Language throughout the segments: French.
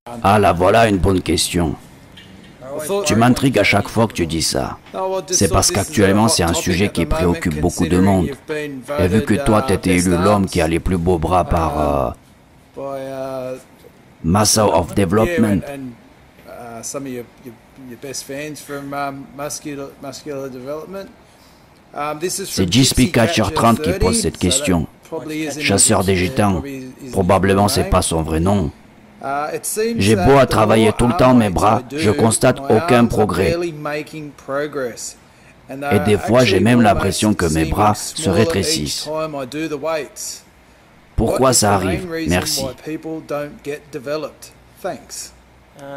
Ah là, voilà une bonne question. Tu m'intrigues à chaque fois que tu dis ça. C'est parce qu'actuellement c'est un sujet qui préoccupe beaucoup de monde. Et vu que toi t'étais élu l'homme qui a les plus beaux bras par Muscle of Development. C'est JSP Catcher 30 qui pose cette question. Chasseur des gitans. Probablement c'est pas son vrai nom. J'ai beau à travailler tout le temps mes bras, je constate aucun progrès. Et des fois, j'ai même l'impression que mes bras se rétrécissent. Pourquoi ça arrive? Merci.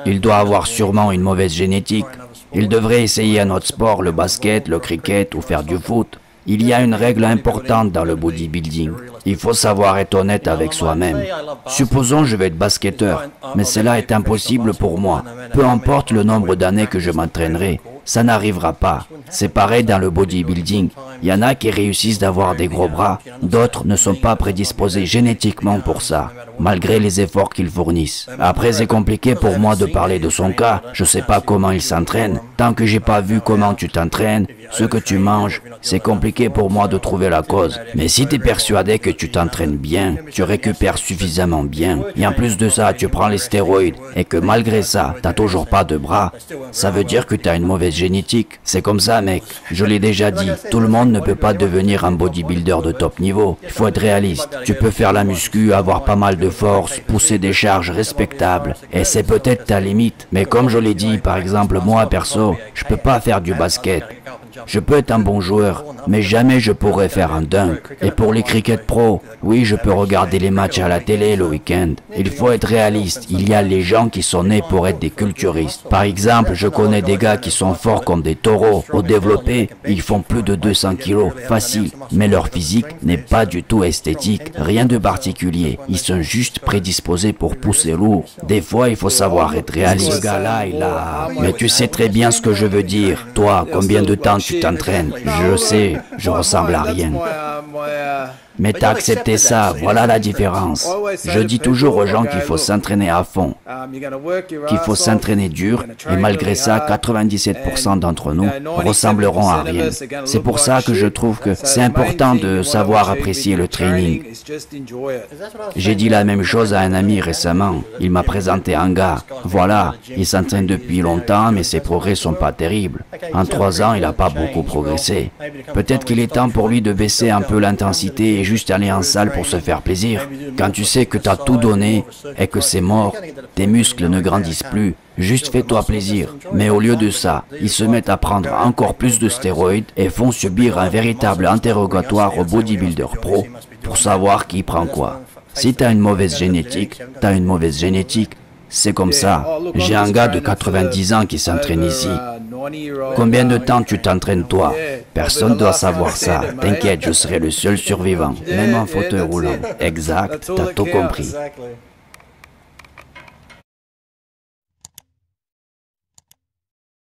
Il doit avoir sûrement une mauvaise génétique. Il devrait essayer un autre sport, le basket, le cricket ou faire du foot. Il y a une règle importante dans le bodybuilding. Il faut savoir être honnête avec soi-même. Supposons je vais être basketteur, mais cela est impossible pour moi. Peu importe le nombre d'années que je m'entraînerai, ça n'arrivera pas. C'est pareil dans le bodybuilding. Il y en a qui réussissent d'avoir des gros bras, d'autres ne sont pas prédisposés génétiquement pour ça, malgré les efforts qu'ils fournissent. Après, c'est compliqué pour moi de parler de son cas. Je sais pas comment il s'entraîne. Tant que j'ai pas vu comment tu t'entraînes, ce que tu manges, c'est compliqué pour moi de trouver la cause. Mais si tu es persuadé que tu t'entraînes bien, tu récupères suffisamment bien, et en plus de ça, tu prends les stéroïdes, et que malgré ça, t'as toujours pas de bras, ça veut dire que tu as une mauvaise génétique. C'est comme ça, mec. Je l'ai déjà dit, tout le monde ne peut pas devenir un bodybuilder de top niveau. Il faut être réaliste. Tu peux faire la muscu, avoir pas mal de force, pousser des charges respectables, et c'est peut-être ta limite. Mais comme je l'ai dit, par exemple, moi, perso, je peux pas faire du basket. Je peux être un bon joueur, mais jamais je pourrais faire un dunk. Et pour les cricket pro, oui, je peux regarder les matchs à la télé le week-end. Il faut être réaliste, il y a les gens qui sont nés pour être des culturistes. Par exemple, je connais des gars qui sont forts comme des taureaux. Au développé, ils font plus de 200 kilos, facile. Mais leur physique n'est pas du tout esthétique, rien de particulier. Ils sont juste prédisposés pour pousser lourd. Des fois, il faut savoir être réaliste. Ce gars-là, il a... Mais tu sais très bien ce que je veux dire. Toi, combien de temps tu t'entraînes? Je sais, je ressemble à rien. Mais t'as accepté ça, voilà la différence. Je dis toujours aux gens qu'il faut s'entraîner à fond, qu'il faut s'entraîner dur, et malgré ça, 97% d'entre nous ressembleront à rien. C'est pour ça que je trouve que c'est important de savoir apprécier le training. J'ai dit la même chose à un ami récemment. Il m'a présenté un gars. Voilà, il s'entraîne depuis longtemps, mais ses progrès sont pas terribles. En 3 ans, il n'a pas beaucoup progressé. Peut-être qu'il est temps pour lui de baisser un peu l'intensité et juste aller en salle pour se faire plaisir. Quand tu sais que tu as tout donné et que c'est mort, tes muscles ne grandissent plus, juste fais-toi plaisir. Mais au lieu de ça, ils se mettent à prendre encore plus de stéroïdes et font subir un véritable interrogatoire au bodybuilder pro pour savoir qui prend quoi. Si tu as une mauvaise génétique, tu as une mauvaise génétique. C'est comme ça. J'ai un gars de 90 ans qui s'entraîne ici. Combien de temps tu t'entraînes toi? Personne ne doit savoir ça. T'inquiète, je serai le seul survivant. Même en fauteuil roulant. Exact, t'as tout compris.